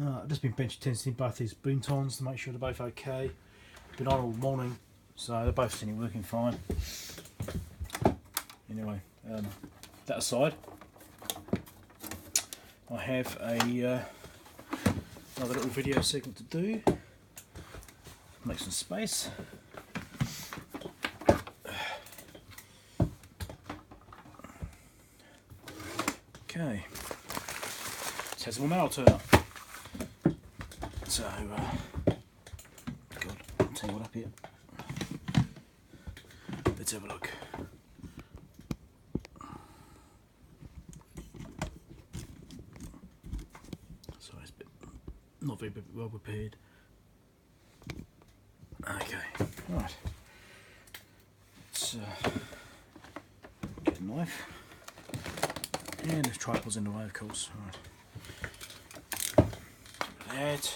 I've just been bench testing both these Boontons to make sure they're both okay. Been on all morning, so they're both sitting working fine. Anyway, that aside, I have another little video segment to do. Make some space. Okay, Tesla mail turn up. So, God, I'll tell you what up here. Let's have a look. Sorry, it's a bit not very well prepared. Okay, right. Let's get a knife. And the tripod's in the way, of course. Right. That.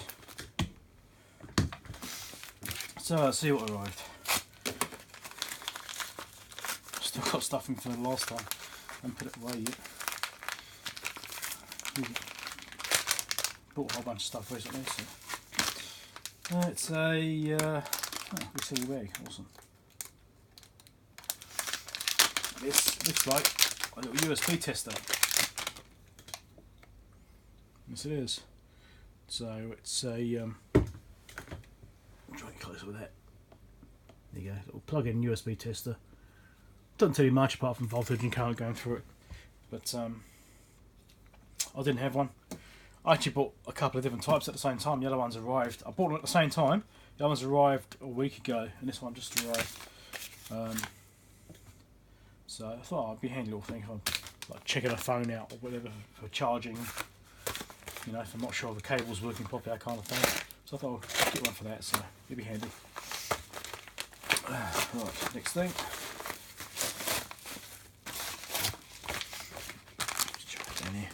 So let's see what arrived. Still got stuff in for the last time. I haven't put it away yet. Bought a whole bunch of stuff recently. So. It's a reseal bag. Awesome. This looks like a little USB tester. Yes, it is. So it's a try and get closer with that. There you go, little plug-in USB tester. Doesn't tell you much apart from voltage and current going through it. But I didn't have one. I actually bought a couple of different types at the same time. The other ones arrived. I bought them at the same time. The other ones arrived a week ago, and this one just arrived. So I thought it'd be a handy little thing if I'm like checking a phone out or whatever for charging. You know, if I'm not sure the cable's working properly, that kind of thing. So I thought I'd get one for that, so it'd be handy. Right, next thing. Just chuck it down here.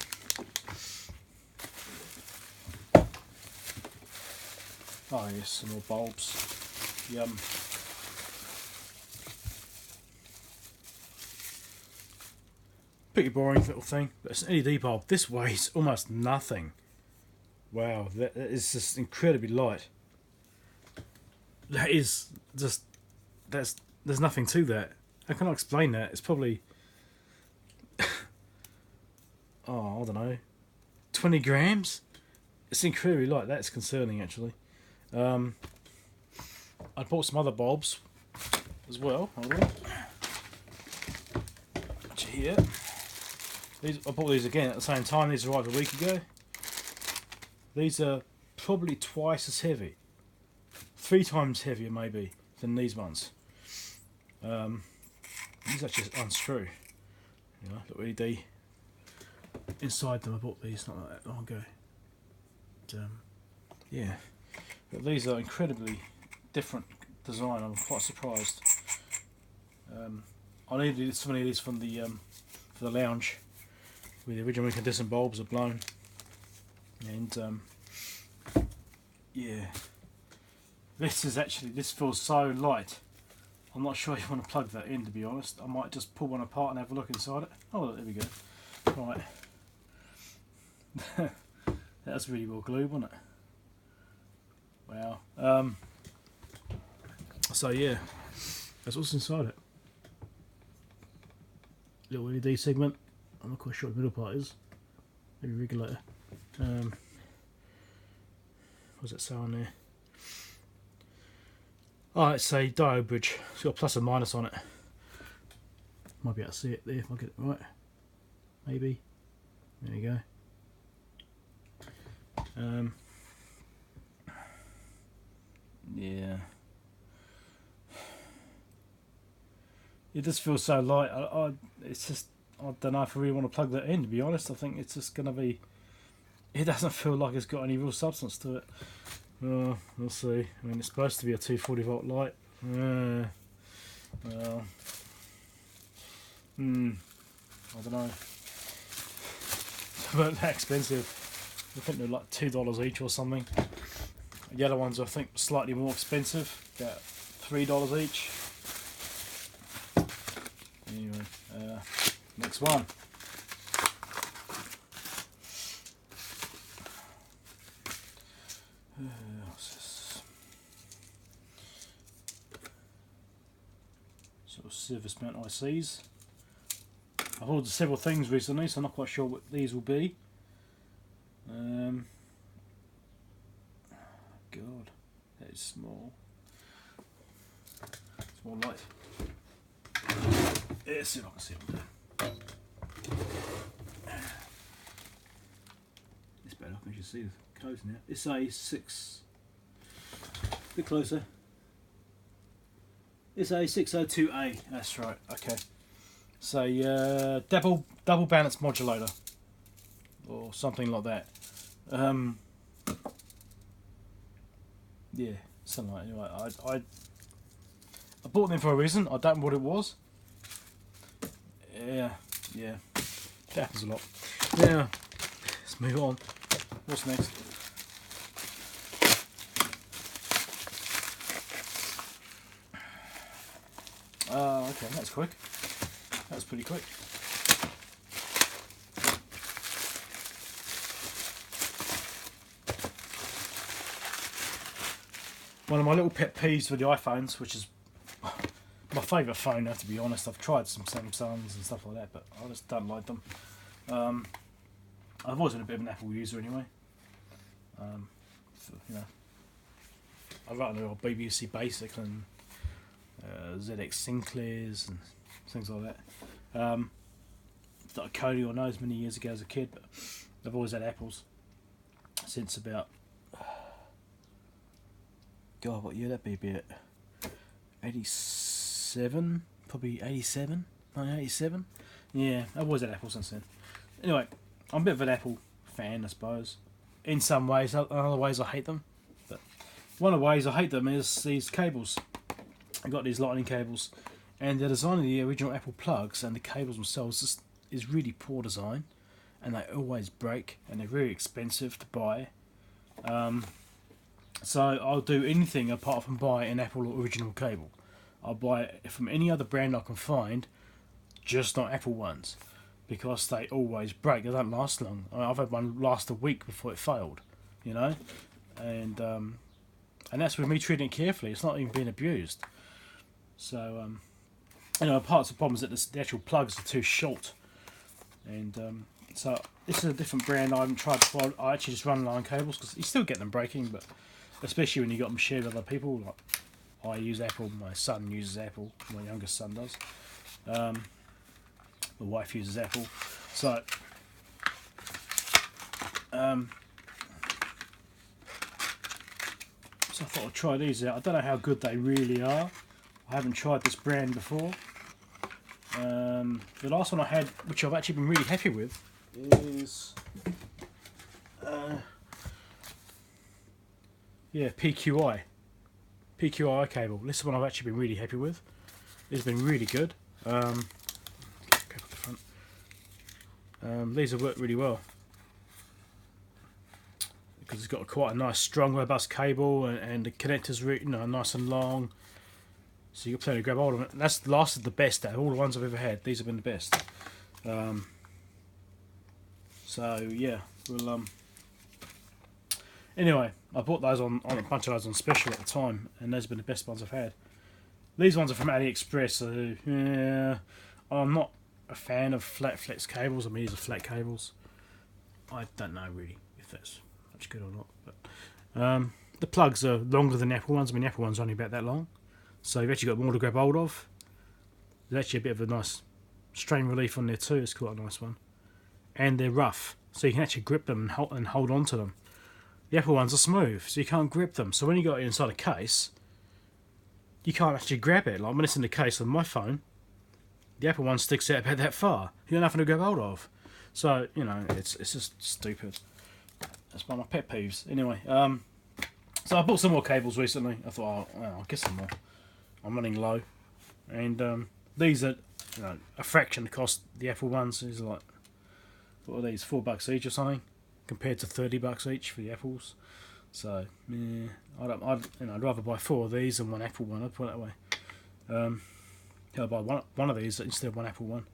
Oh yes, some more bulbs. Yum. Pretty boring little thing, but it's an LED bulb. This weighs almost nothing. Wow, that is just incredibly light. That is just, there's nothing to that. How can I explain that? It's probably, oh, I don't know, 20 grams? It's incredibly light. That's concerning, actually. I bought some other bulbs as well. Hold on. Here. I bought these again at the same time. These arrived a week ago. These are probably twice as heavy, 3 times heavier maybe than these ones. These actually unscrew. You know, little LED inside them. I bought these not that long ago. But, yeah, but these are incredibly different design. I'm quite surprised. I needed so many of these from the for the lounge, where the original incandescent bulbs are blown, and yeah, this feels so light. I'm not sure you want to plug that in, to be honest. I might just pull one apart and have a look inside it. Oh, there we go. Right, that was really well glued, wasn't it? Wow. So yeah, that's what's inside it. Little LED segment. I'm not quite sure what the middle part is. Maybe regulator. What's that say on there? Oh, it's a diode bridge. It's got a plus and minus on it. Might be able to see it there if I get it right. Maybe. There you go. Yeah. It just feels so light. It's just, I don't know if I really want to plug that in, to be honest. I think it's just going to be, it doesn't feel like it's got any real substance to it. We'll see. I mean, it's supposed to be a 240 volt light. Well, I don't know. But they're expensive. I think they're like $2 each or something. The other ones I think slightly more expensive, about $3 each. Anyway, next one. What's this? Sort of service mount ICs. I've ordered several things recently, so I'm not quite sure what these will be. God, that is small. It's more light. Let's see if I can see what I'm doing. It's better, I can just see the codes now. It's a 6. A bit closer. It's a 602A, that's right, okay. It's a double balance modulator. Or something like that. Yeah, something like that. Anyway, I bought them for a reason. I don't know what it was. Yeah, it happens a lot. Now, let's move on. What's next? Okay, that's quick. That's pretty quick. One of my little pet peeves with the iPhones, which is my favourite phone, I have to be honest. I've tried some Samsungs and stuff like that, but I just don't like them. I've always been a bit of an Apple user anyway. You know, I run the old BBC Basic and ZX Sinclairs and things like that. That Cody or knows many years ago as a kid, but I've always had Apples since about. God, what year that'd be? About 87, probably 87, 1987. Yeah, I've always had Apple since then. Anyway, I'm a bit of an Apple fan, I suppose. In some ways, in other ways I hate them. But one of the ways I hate them is these cables. I got these lightning cables, and the design of the original Apple plugs and the cables themselves is really poor design, and they always break, and they're very expensive to buy. So I'll do anything apart from buy an Apple original cable. I'll buy it from any other brand I can find, just not Apple ones, because they always break. They don't last long. I've had one last a week before it failed, you know, and that's with me treating it carefully. It's not even being abused. So part of the problem is that the actual plugs are too short, and so this is a different brand I haven't tried before. I actually just run line cables because you still get them breaking, but especially when you got them shared with other people. Like I use Apple, my son uses Apple, my youngest son does. My wife uses Apple, so I thought I'd try these out. I don't know how good they really are. I haven't tried this brand before. The last one I had, which I've actually been really happy with, is PQI cable. This is one I've actually been really happy with. It's been really good. These have worked really well because it's got quite a nice, strong, robust cable, and the connectors, nice and long. So you'll plenty to grab hold of it. That's lasted the best out of all the ones I've ever had. These have been the best. So yeah, we'll anyway, I bought those on a bunch of those on special at the time, and those have been the best ones I've had. These ones are from AliExpress, so yeah, I'm not a fan of flat flex cables. I mean, these are flat cables. I don't know really if that's much good or not, but the plugs are longer than the Apple ones. I mean, the Apple one's only about that long, so you've actually got more to grab hold of. There's actually a bit of a nice strain relief on there too. It's quite a nice one, and they're rough, so you can actually grip them and hold on to them. The Apple ones are smooth, so you can't grip them. So when you got it inside a case, you can't actually grab it. Like when it's in the case on my phone, the Apple one sticks out about that far. You got nothing to grab hold of. So, it's just stupid. That's one of my pet peeves. Anyway, so I bought some more cables recently. I thought, I'll get some more. I'm running low. And these are, a fraction of the cost. The Apple ones is like, what are these, $4 each or something, compared to $30 each for the Apples. So, yeah, I'd rather buy 4 of these than one Apple one. I'd put it that way. I'll buy one of these instead of one Apple one.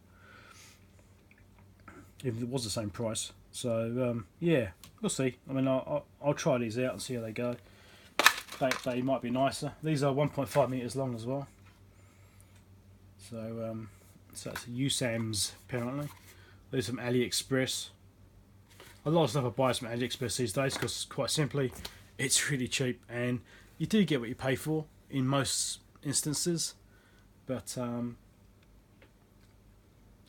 If it was the same price, So yeah, we'll see. I mean, I'll try these out and see how they go. They might be nicer. These are 1.5 meters long as well. So so that's USAMs apparently. These from AliExpress. A lot of stuff I buy from AliExpress these days because, quite simply, it's really cheap and you do get what you pay for in most instances. But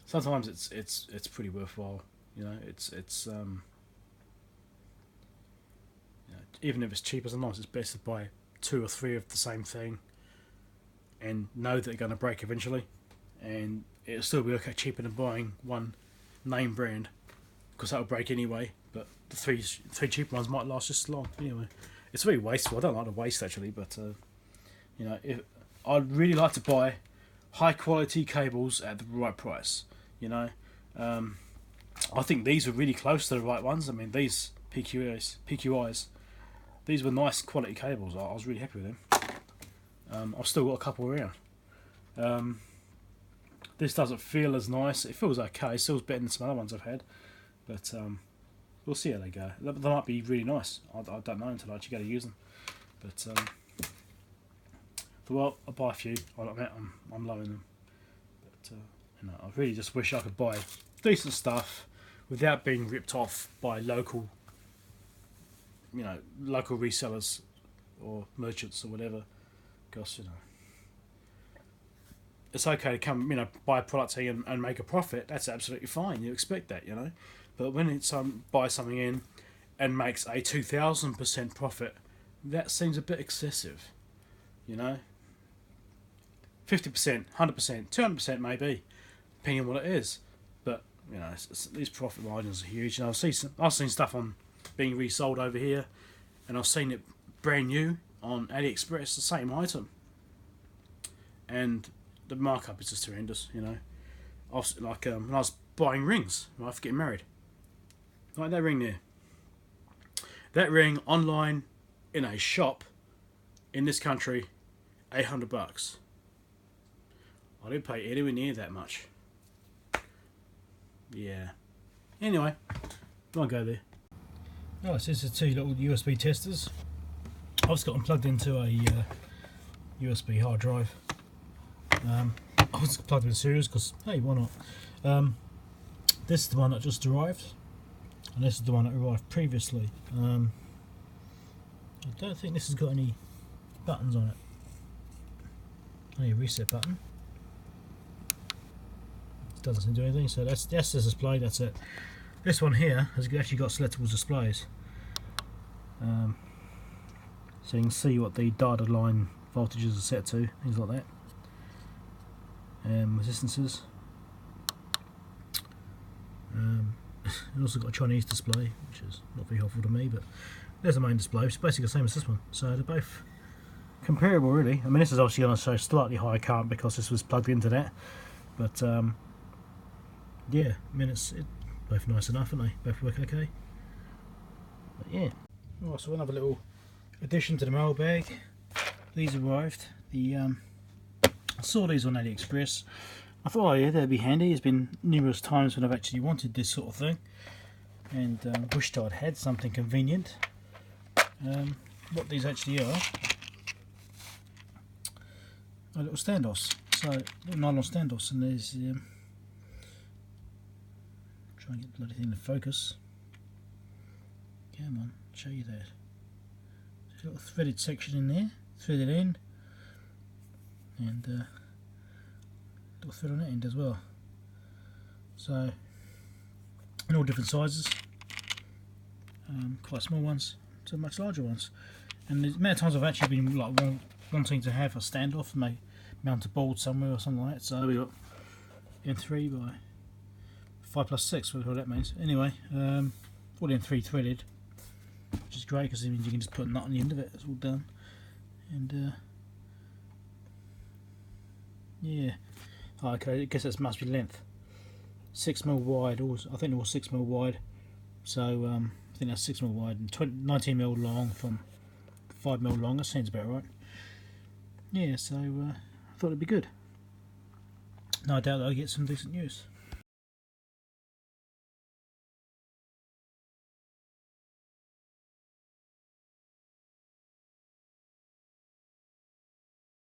sometimes it's pretty worthwhile. You know, it's you know, even if it's cheaper, sometimes it's best to buy 2 or 3 of the same thing and know that they're going to break eventually, and it'll still be okay cheaper than buying one name brand because that'll break anyway. But the three cheaper ones might last just as long. Anyway, it's very wasteful. I don't like the waste actually, but you know, I'd really like to buy high quality cables at the right price. You know, I think these are really close to the right ones. I mean, these PQIs, these were nice quality cables. I was really happy with them. I've still got a couple around. This doesn't feel as nice. It feels okay. It feels better than some other ones I've had. But we'll see how they go. They might be really nice. I don't know until I actually go to use them. But well, I'll buy a few. I'm low in them. But you know, I really just wish I could buy decent stuff without being ripped off by local, you know, local resellers or merchants or whatever. Because, you know, it's okay to come, you know, buy a product here and make a profit. That's absolutely fine. You expect that, you know. But when it's buy something in and makes a 2,000% profit, that seems a bit excessive, you know. 50%, 100%, 200% maybe, depending on what it is. But you know, these profit margins are huge. And I've seen stuff on being resold over here, and I've seen it brand new on AliExpress, the same item, and the markup is just horrendous. You know, like when I was buying rings, right, for getting married, like that ring there, that ring online in a shop in this country, $800. I didn't pay anywhere near that much. Yeah. Anyway, won't go there. Oh, so this is 2 little USB testers. I've just got them plugged into a USB hard drive. I was plugged in series because, hey, why not? This is the one that just arrived, and this is the one that arrived previously. I don't think this has got any buttons on it. Only a reset button. Doesn't seem to do anything, so that's the display, that's it. This one here has actually got selectable displays, so you can see what the data line voltages are set to, things like that, resistances. It also got a Chinese display, which is not very helpful to me, but there's the main display. It's basically the same as this one, so they're both comparable really. I mean, this is obviously going to show slightly higher current because this was plugged into that, but yeah, I mean, it's both nice enough, aren't they? Both work okay. But yeah. Oh, so another little addition to the mailbag. These arrived. I saw these on AliExpress. I thought, oh yeah, that'd be handy. There's been numerous times when I've actually wanted this sort of thing, and wished I'd had something convenient. What these actually are little standoffs. So little nylon standoffs, and there's try and get the bloody thing to focus. Come on, show you that. There's a little threaded section in there, threaded end, and little thread on that end as well. So, in all different sizes, quite small ones to much larger ones. And the amount of times I've actually been like wanting to have a standoff and mount a board somewhere or something like that. So we got M3 by 5 plus 6, whatever that means. Anyway, all M3 threaded, which is great because it means you can just put a nut on the end of it. It's all done, and yeah. Oh, okay, I guess that must be length. 6mm wide. I think they're all 6mm wide. So I think that's 6mm wide and 19mm long from 5mm long. That seems about right. Yeah. So I thought it'd be good. No doubt that I'll get some decent use.